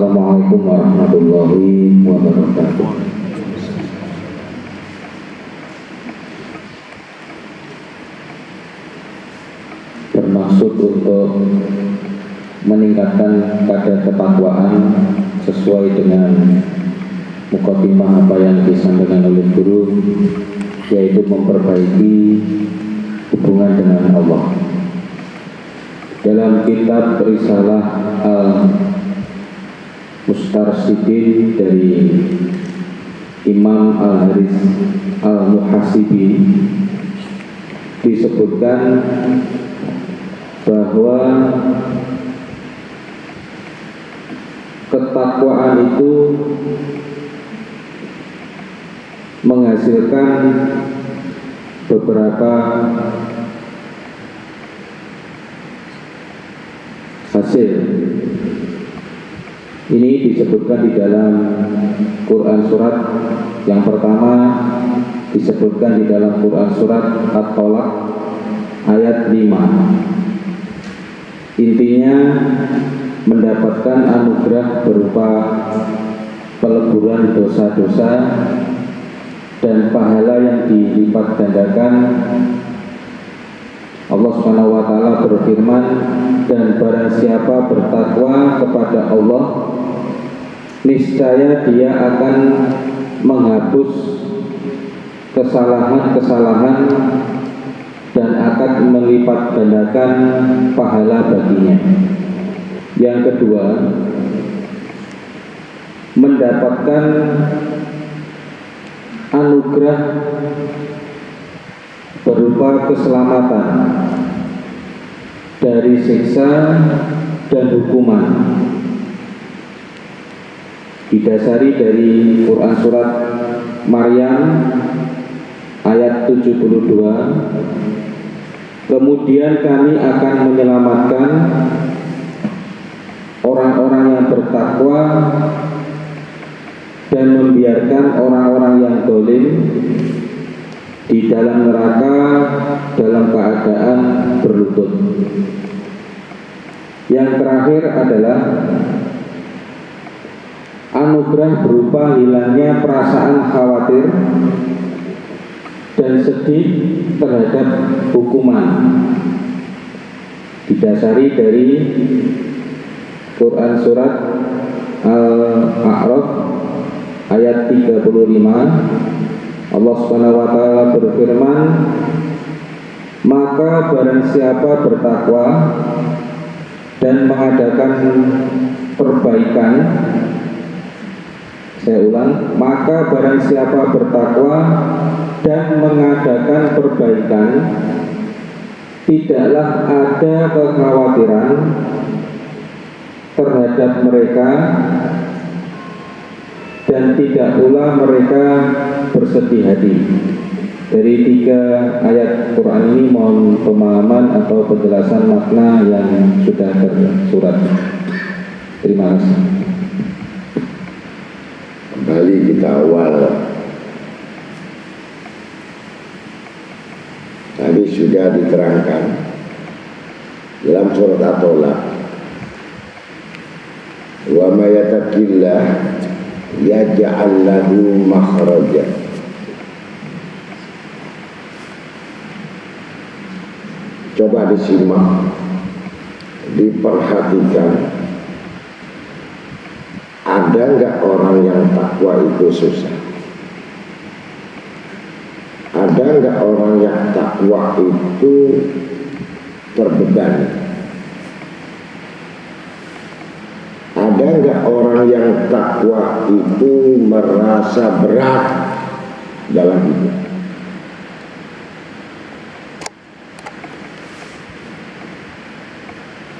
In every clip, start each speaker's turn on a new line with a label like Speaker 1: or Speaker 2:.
Speaker 1: Assalamualaikum warahmatullahi wabarakatuh. Bermaksud untuk meningkatkan kadar ketakwaan sesuai dengan mukadimah apa yang disampaikan oleh guru, yaitu memperbaiki hubungan dengan Allah. Dalam kitab Risalah Al-Mustarsyidin dari Imam Al-Haris Al-Muhasibi disebutkan bahwa ketakwaan itu menghasilkan beberapa hasil. Ini disebutkan di dalam Quran surat yang pertama, disebutkan di dalam Quran surat At-Tolak ayat 5. Intinya mendapatkan anugerah berupa peleburan dosa-dosa dan pahala yang dilipat gandakan. Allah Subhanahu wa taala berfirman, dan barang siapa bertakwa kepada Allah, niscaya dia akan menghapus kesalahan-kesalahan dan akan melipat gandakan pahala baginya. Yang kedua, mendapatkan anugerah berupa keselamatan dari siksa dan hukuman, didasari dari Quran surat Maryam ayat 72. Kemudian kami akan menyelamatkan orang-orang yang bertakwa dan membiarkan orang-orang yang zalim di dalam neraka dalam keadaan berlutut. Yang terakhir adalah anugerah berupa hilangnya perasaan khawatir dan sedih terhadap hukuman, didasari dari Quran surat Al-A'raf ayat 35. Allah Subhanahu wa taala berfirman, maka barang siapa bertakwa dan mengadakan perbaikan, saya ulang, maka barang siapa bertakwa dan mengadakan perbaikan, tidaklah ada kekhawatiran terhadap mereka dan tidak pula mereka bersedih hati. Dari 3 ayat Quran ini mohon pemahaman atau penjelasan makna yang sudah tersurat. Terima kasih.
Speaker 2: Kembali kita awal. Tadi sudah diterangkan dalam surat At-Tolak, wa may yattaqillah yaj'al lahu makhraja. Coba disimak, diperhatikan. Ada nggak orang yang takwa itu susah? Ada nggak orang yang takwa itu terbebani? Ada nggak orang yang takwa itu merasa berat dalam hidup?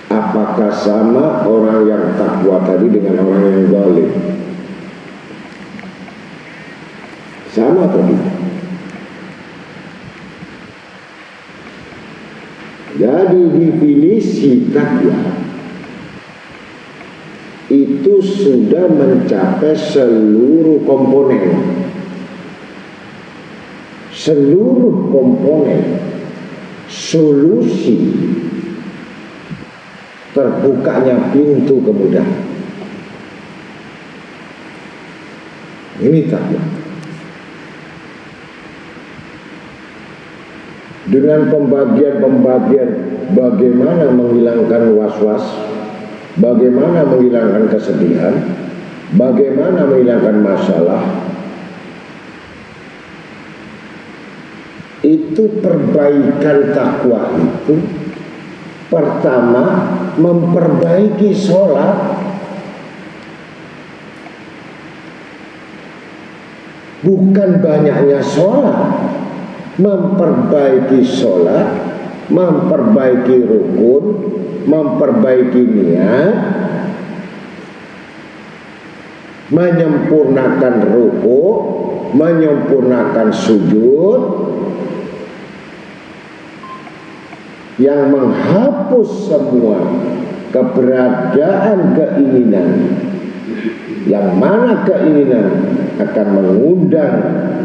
Speaker 2: Apakah sama orang yang takwa tadi dengan orang yang zalim? Sama atau tidak? Jadi definisi takwa itu sudah mencapai seluruh komponen. Seluruh komponen solusi terbukanya pintu kemudahan. Ini takwa. Dengan pembagian-pembagian bagaimana menghilangkan was-was, bagaimana menghilangkan kesedihan, bagaimana menghilangkan masalah, itu perbaikan takwa itu pertama memperbaiki sholat, bukan banyaknya sholat. Memperbaiki sholat, memperbaiki rukun, memperbaiki niat, menyempurnakan ruku, menyempurnakan sujud, yang menghapus semua keberadaan keinginan, yang mana keinginan akan mengundang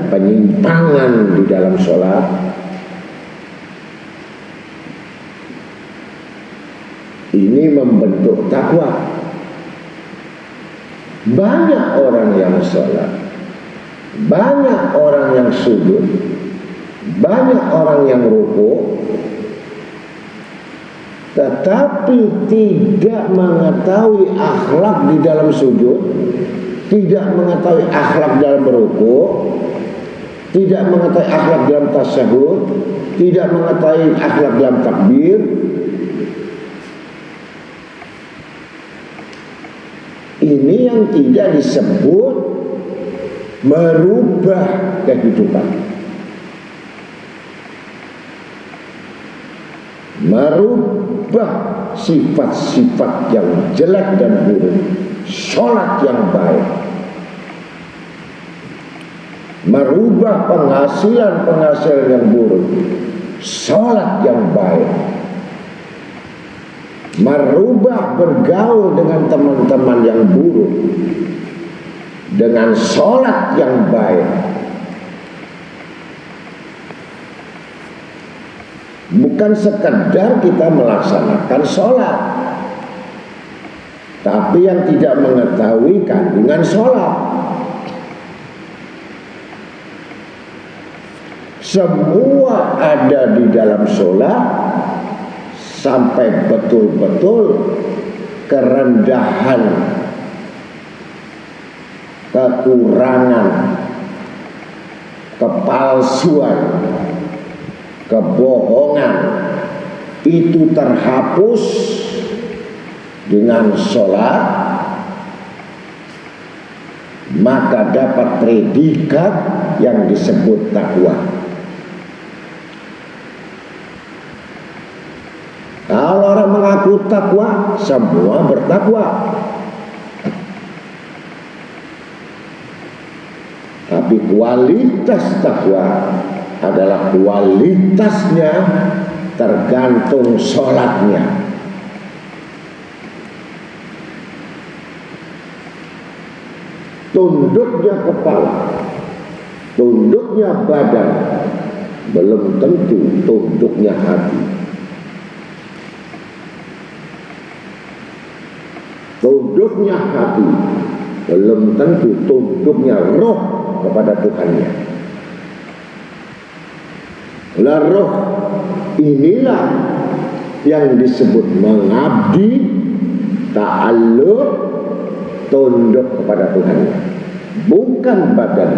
Speaker 2: penyimpangan di dalam sholat. Ini membentuk takwa. Banyak orang yang sholat, banyak orang yang sujud, banyak orang yang ruku, tetapi tidak mengetahui akhlak di dalam sujud, tidak mengetahui akhlak dalam ruku, tidak mengetahui akhlak dalam tasyahud, tidak mengetahui akhlak dalam takbir. Ini yang tidak disebut merubah kehidupan. Merubah sifat-sifat yang jelek dan buruk, sholat yang baik, merubah penghasilan yang buruk, sholat yang baik, merubah bergaul dengan teman-teman yang buruk dengan sholat yang baik. Bukan sekedar kita melaksanakan sholat, tapi yang tidak mengetahui kandungan sholat. Semua ada di dalam sholat, sampai betul-betul kerendahan, kekurangan, kepalsuan, kebohongan itu terhapus dengan sholat, maka dapat predikat yang disebut takwa. Kalau orang mengaku takwa, semua bertakwa. Tapi kualitas takwa adalah kualitasnya tergantung sholatnya. Tunduknya kepala, tunduknya badan, belum tentu tunduknya hati. Tunduknya hati, belum tentu tunduknya roh kepada Tuhannya. Lah roh inilah yang disebut mengabdi, ta'alluq, tunduk kepada Tuhannya, bukan badan.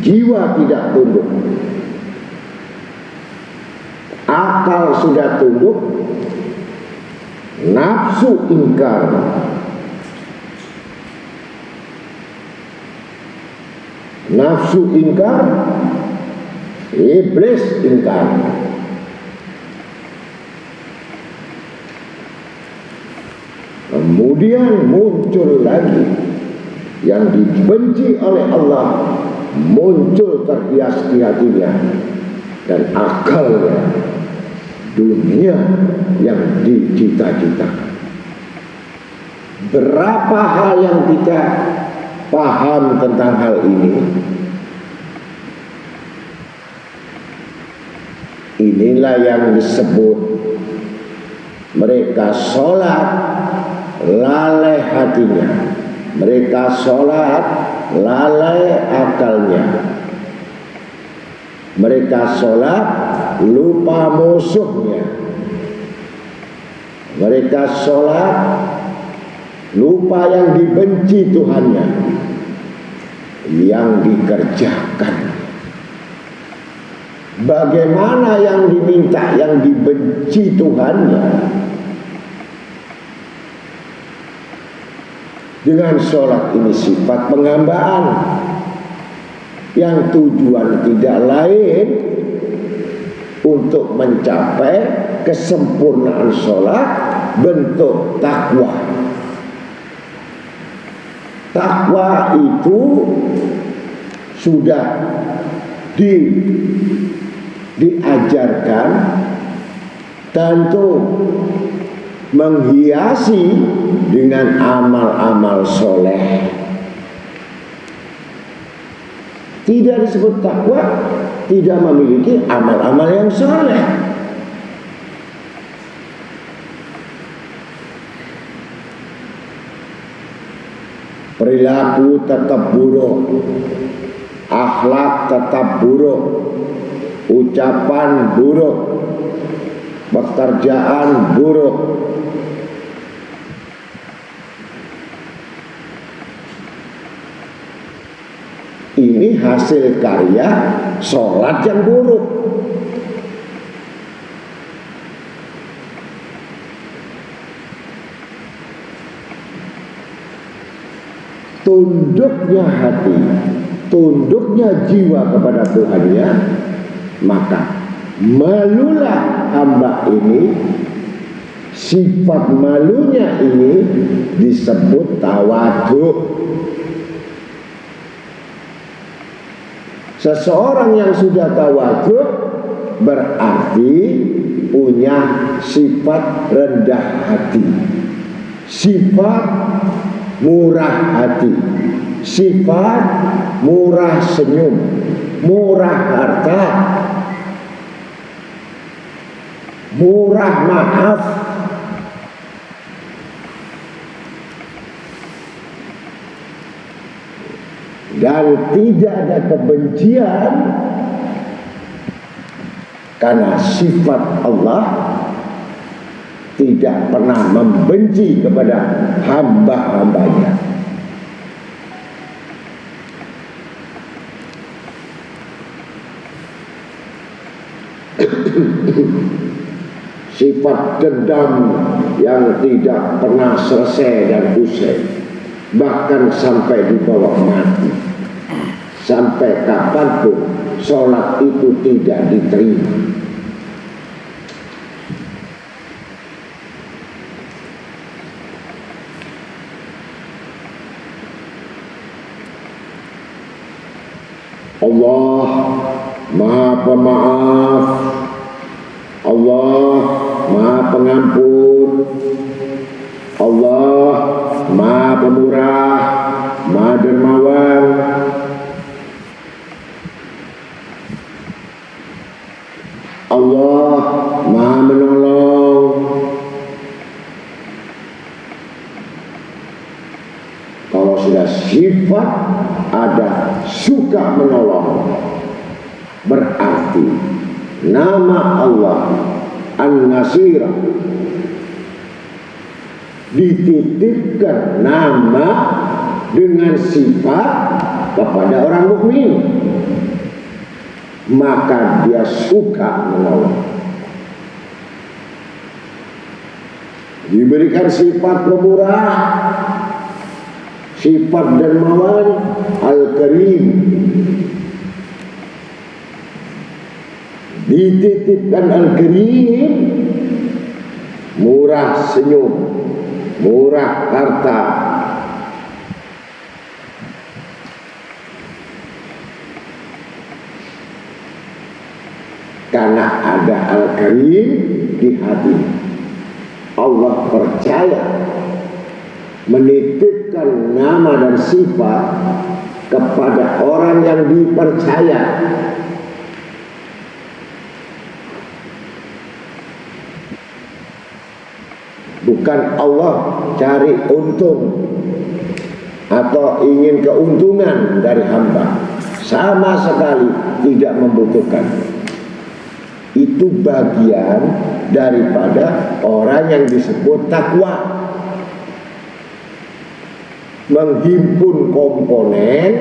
Speaker 2: Jiwa tidak tunduk, akal sudah tunduk, nafsu ingkar, nafsu ingkar, iblis ingkar. Kemudian muncul lagi yang dibenci oleh Allah, muncul terhias di hatinya dan akalnya, dunia yang dicita-citakan. Berapa hal yang kita paham tentang hal ini? Inilah yang disebut mereka sholat lalai hatinya. Mereka sholat, lalai akalnya. Mereka sholat, lupa musuhnya. Mereka sholat, lupa yang dibenci Tuhannya, yang dikerjakan. Bagaimana yang diminta, yang dibenci Tuhannya? Dengan sholat ini sifat penghambaan yang tujuan tidak lain untuk mencapai kesempurnaan sholat, bentuk takwa. Takwa itu sudah diajarkan, tentu menghiasi dengan amal-amal soleh. Tidak disebut takwa tidak memiliki amal-amal yang soleh. Perilaku tetap buruk, akhlak tetap buruk, ucapan buruk, pekerjaan buruk. Ini hasil karya sholat yang buruk. Tunduknya hati, tunduknya jiwa kepada Tuhannya, maka malulah hamba ini. Sifat malunya ini disebut tawadhu. Seseorang yang sudah tawadhu berarti punya sifat rendah hati, sifat murah hati, sifat murah senyum, murah harta, murah maaf. Dan tidak ada kebencian, karena sifat Allah tidak pernah membenci kepada hamba-hambanya. Sifat dendam yang tidak pernah selesai dan usai, bahkan sampai di bawah mati. Sampai kapanpun sholat itu tidak diterima. Allah Maha Pemaaf, Allah Maha Pengampun, Allah Maha Pemurah, Maha Dermawan. Allah Maha Menolong. Kalau sudah sifat ada suka menolong, berarti nama Allah An-Nasir dititipkan nama dengan sifat kepada orang mukmin, maka dia suka menolong. Diberikan sifat pemurah, sifat dermawan, Al-Karim. Dititipkan Al-Karim, murah senyum, murah harta. Karena ada Al-Karim di hati, Allah percaya menitipkan nama dan sifat kepada orang yang dipercaya. bukan Allah cari untung atau ingin keuntungan dari hamba, sama sekali tidak membutuhkan. Itu bagian daripada orang yang disebut takwa, menghimpun komponen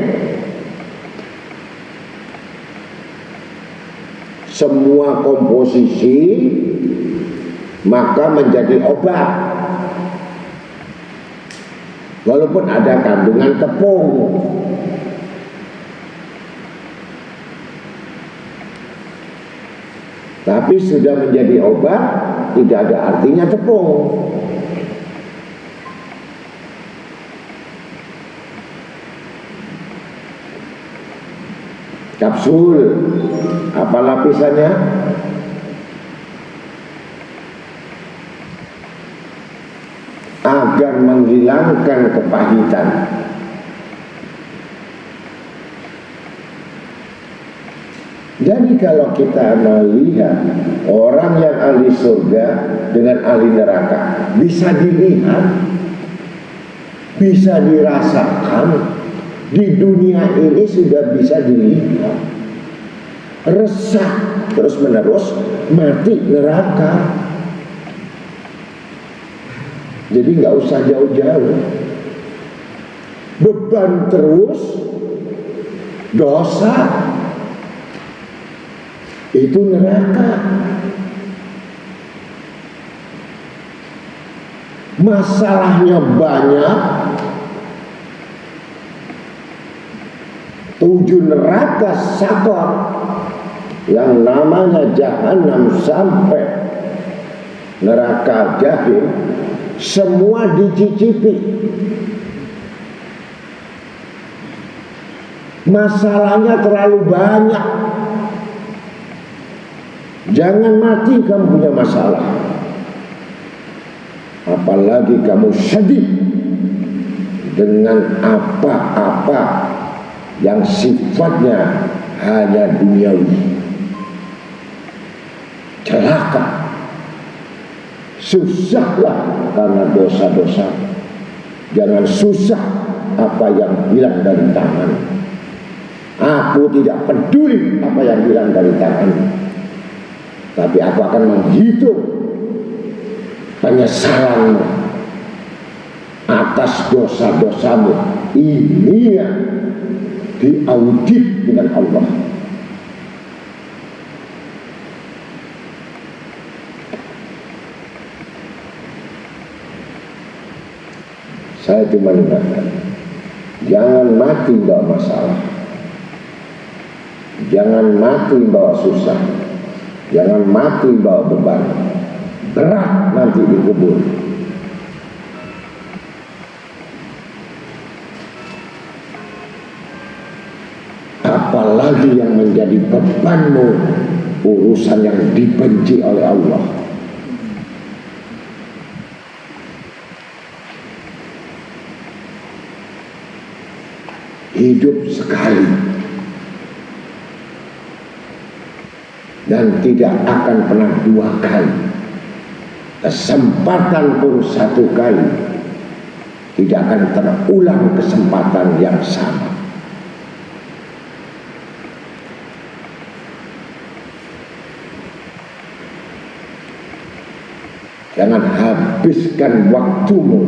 Speaker 2: semua komposisi maka menjadi obat, walaupun ada kandungan tepung. Tapi sudah menjadi obat, tidak ada artinya tepung. Kapsul, apa lapisannya? Agar menghilangkan kepahitan. Jadi kalau kita melihat orang yang ahli surga dengan ahli neraka, bisa dilihat, bisa dirasakan, di dunia ini sudah bisa dilihat. Resah terus menerus, mati neraka. Jadi nggak usah jauh-jauh, beban terus, dosa, itu neraka. Masalahnya banyak, 7 neraka sakor yang namanya jahanam sampai neraka jahim, semua dicicipi. Masalahnya terlalu banyak. Jangan mati kamu punya masalah, apalagi kamu sedih dengan apa-apa yang sifatnya hanya duniawi. Celaka, susahlah karena dosa-dosa. Jangan susah apa yang hilang dari tangan. Aku tidak peduli apa yang hilang dari tangan, tapi aku akan menghitung penyesalanmu atas dosa-dosamu. Ini yang diaudit dengan Allah. Saya cuma ingatkan, jangan mati bawa masalah, jangan mati bawa susah, jangan mati bawa beban berat nanti dikubur. Apalagi yang menjadi bebanmu, urusan yang dibenci oleh Allah. Hidup sekali dan tidak akan pernah 2 kali. Kesempatan pun 1 kali, tidak akan terulang kesempatan yang sama. Jangan habiskan waktumu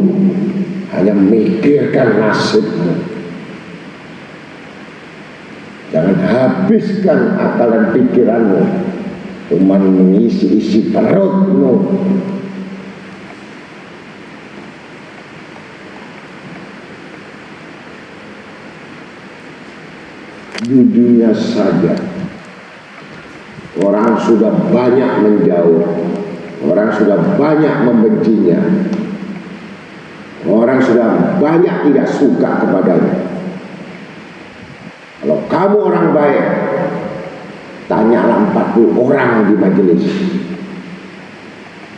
Speaker 2: hanya memikirkan nasibmu. Jangan habiskan akal dan pikiranmu cuma mengisi-isi perutmu. Di dunia saja orang sudah banyak menjauh, orang sudah banyak membencinya, orang sudah banyak tidak suka kepadanya. Kalau kamu orang baik, tanyalah 40 orang di majelis,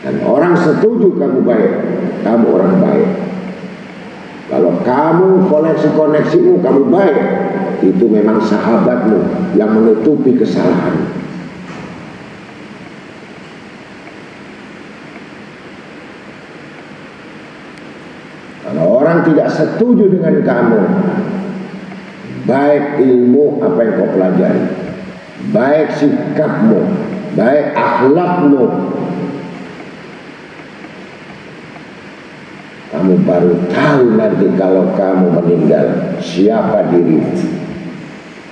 Speaker 2: dan orang setuju kamu baik, kamu orang baik. Kalau kamu koneksi-koneksimu kamu baik, itu memang sahabatmu yang menutupi kesalahan. Kalau orang tidak setuju dengan kamu, baik ilmu apa yang kau pelajari, baik sikapmu, baik akhlakmu, kamu baru tahu nanti kalau kamu meninggal siapa dirimu.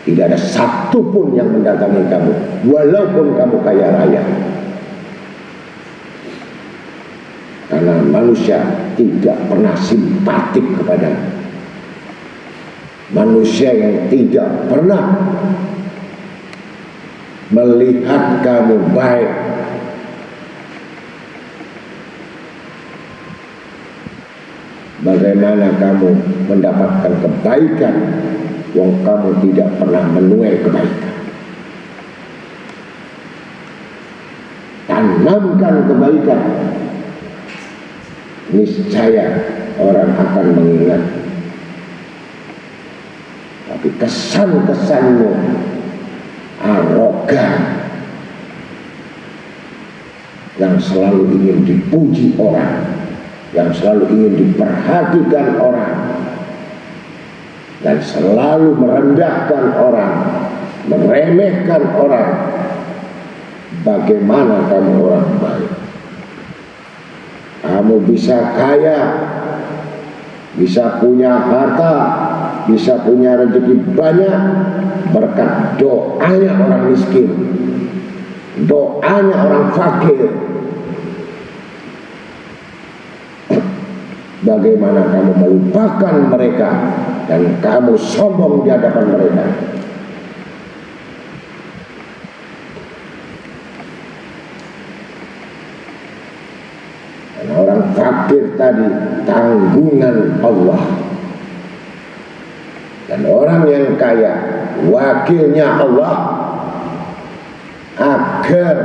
Speaker 2: Tidak ada satupun yang mendatangi kamu, walaupun kamu kaya raya. Karena manusia tidak pernah simpatik kepada manusia yang tidak pernah melihat kamu baik. Bagaimana kamu mendapatkan kebaikan yang kamu tidak pernah menuai kebaikan? Tanamkan kebaikan, niscaya orang akan mengingat. Tapi kesan-kesanmu arogan, yang selalu ingin dipuji orang, yang selalu ingin diperhatikan orang, dan selalu merendahkan orang, meremehkan orang. Bagaimana kamu orang baik? Kamu bisa kaya, bisa punya harta, bisa punya rezeki banyak berkat doanya orang miskin, doanya orang fakir. Bagaimana kamu melupakan mereka dan kamu sombong di hadapan mereka? Dan orang fakir tadi tanggungan Allah, dan orang yang kaya wakilnya Allah agar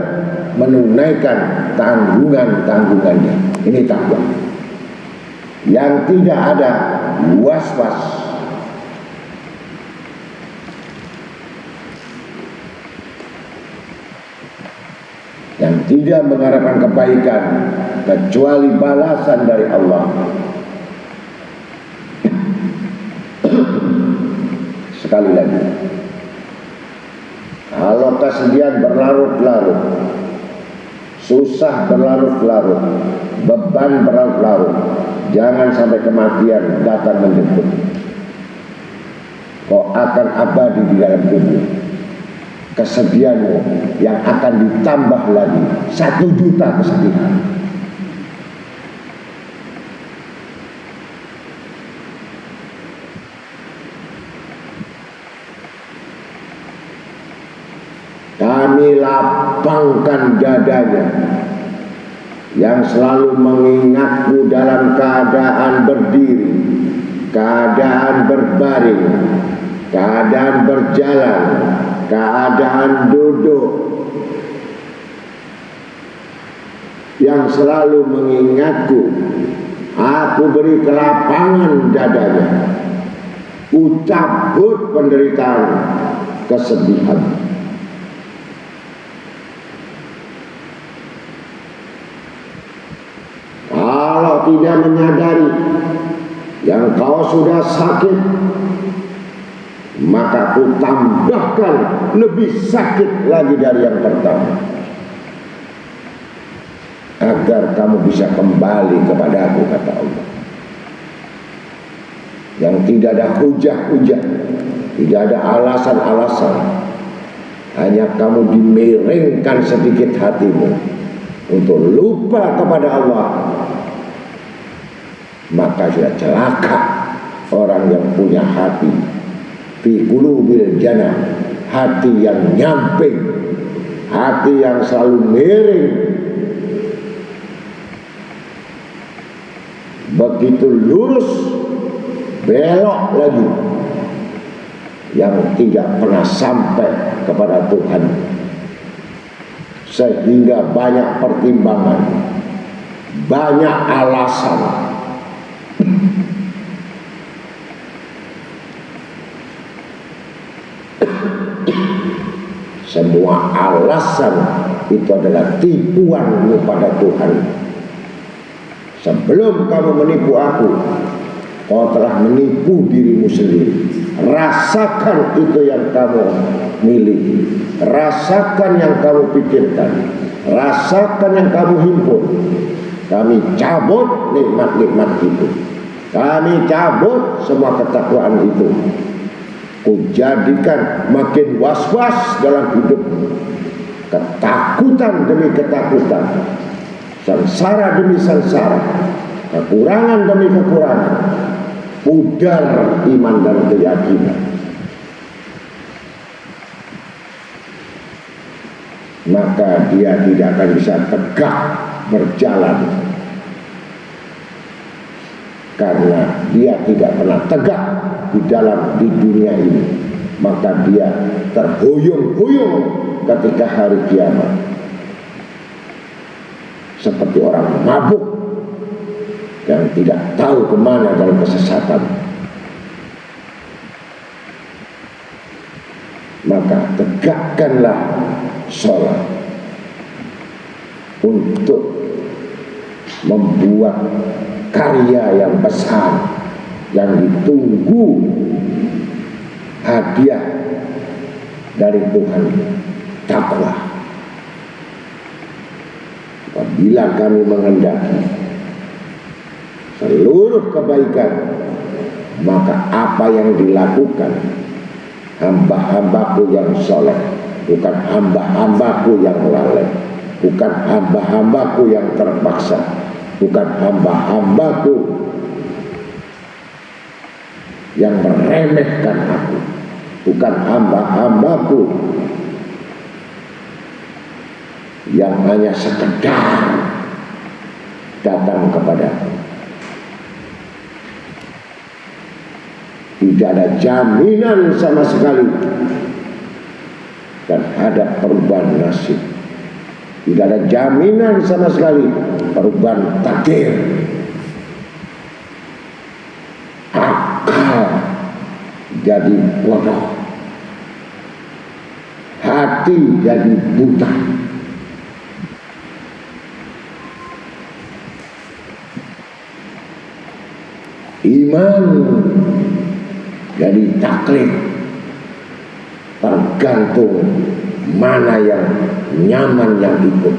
Speaker 2: menunaikan tanggungan-tanggungannya. Ini takwa yang tidak ada was-was, yang tidak mengharapkan kebaikan kecuali balasan dari Allah. Sekali lagi, kalau kesedihan berlarut-larut, susah berlarut-larut, beban berlarut-larut, jangan sampai kematian datang menjemput. Kau akan abadi di dalam kubur. Kesedihanmu yang akan ditambah lagi 1 juta kesedihan. Kami lapangkan dadanya yang selalu mengingatmu dalam keadaan berdiri, keadaan berbaring, keadaan berjalan, keadaan duduk, yang selalu mengingatku. Aku beri kelapangan dadanya, ku cabut penderitaan, kesedihan. Kalau tidak menyadari yang kau sudah sakit, maka ku tambahkan lebih sakit lagi dari yang pertama, agar kamu bisa kembali kepada aku, kata Allah. Yang tidak ada hujah-hujah, tidak ada alasan-alasan, hanya kamu dimiringkan sedikit hatimu untuk lupa kepada Allah, maka sudah celaka orang yang punya hati fi qulubil jannah, hati yang nyamping, hati yang selalu miring. Begitu lurus, belok lagi, yang tidak pernah sampai kepada Tuhan, sehingga banyak pertimbangan, banyak alasan. Semua alasan itu adalah tipuanmu pada Tuhan. Sebelum kamu menipu aku, kau telah menipu dirimu sendiri. Rasakan itu yang kamu miliki, rasakan yang kamu pikirkan, rasakan yang kamu himpun. Kami cabut nikmat-nikmat itu, kami cabut semua ketakwaan itu. Kujadikan makin was-was dalam hidup, ketakutan demi ketakutan, sengsara demi sengsara, kekurangan demi kekurangan, pudar iman dan keyakinan. Maka dia tidak akan bisa tegak berjalan, karena dia tidak pernah tegak di dunia ini. Maka dia terhuyung-huyung ketika hari kiamat, seperti orang mabuk yang tidak tahu kemana dalam kesesatan. Maka tegakkanlah sholat untuk membuat karya yang besar yang ditunggu hadiah dari Tuhan, takwa. Apabila kami mengendaki seluruh kebaikan, maka apa yang dilakukan hamba-hambaku yang soleh, bukan hamba-hambaku yang lalai, bukan hamba-hambaku yang terpaksa, bukan hamba-hambaku yang meremehkan aku, bukan hamba-hambaku yang hanya sekedar datang kepadaku. Tidak ada jaminan sama sekali terhadap perubahan nasib. Tidak ada jaminan sama sekali perubahan takdir. Akal jadi bodoh, hati jadi buta. Iman jadi taklid, tergantung mana yang nyaman yang ikut.